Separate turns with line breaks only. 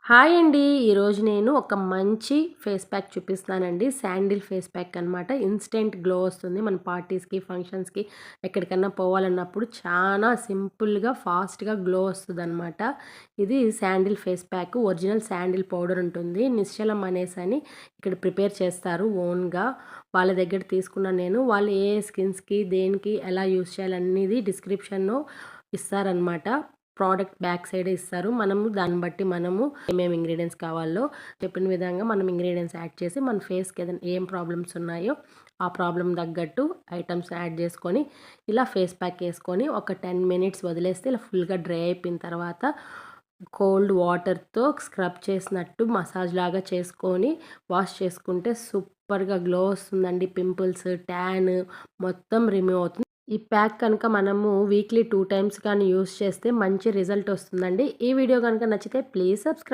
Hi అండి. ఈరోజు నేను ఒక మంచి ఫేస్ ప్యాక్ చూపిస్తానండి. శాండిల్ ఫేస్ ప్యాక్ అనమాట. ఇన్‌స్టెంట్ గ్లో వస్తుంది. మన పార్టీస్‌కి, ఫంక్షన్స్‌కి ఎక్కడికన్నా పోవాలన్నప్పుడు చాలా సింపుల్‌గా, ఫాస్ట్‌గా గ్లో వస్తదనమాట. ఇది sandal face pack. Original sandal powder ఉంటుంది. నిశ్చలం అనేసని ఇక్కడ ప్రిపేర్ చేస్తారు ఓన్‌గా. వాళ్ళ దగ్గర తీసుకున్నాను నేను. వాళ్ళు ఏ స్కిన్స్‌కి, దేనికి ఎలా యూజ్ చేయాలనేది డిస్క్రిప్షన్‌లో ఇస్తారనమాట. ప్రోడక్ట్ బ్యాక్ సైడే ఇస్తారు. మనము దాన్ని బట్టి మనము ఏమేమి ఇంగ్రీడియెంట్స్ కావాలో చెప్పిన విధంగా మనం ఇంగ్రీడియెంట్స్ యాడ్ చేసి మన ఫేస్‌కి ఏదైనా ఏం ప్రాబ్లమ్స్ ఉన్నాయో ఆ ప్రాబ్లమ్ తగ్గట్టు ఐటమ్స్ యాడ్ చేసుకొని ఇలా ఫేస్ ప్యాక్ వేసుకొని ఒక 10 మినిట్స్ వదిలేస్తే ఇలా ఫుల్‌గా డ్రై అయిపోయిన తర్వాత కోల్డ్ వాటర్‌తో స్క్రబ్ చేసినట్టు మసాజ్ లాగా చేసుకొని వాష్ చేసుకుంటే సూపర్‌గా గ్లో వస్తుందండి. పింపుల్స్, ట్యాన్ మొత్తం రిమూవ్ అవుతుంది. ఈ ప్యాక్ కనుక మనము వీక్లీ 2 టైమ్స్ కానీ యూజ్ చేస్తే మంచి రిజల్ట్ వస్తుందండి. ఈ వీడియో కనుక నచ్చితే ప్లీజ్ సబ్స్క్రైబ్.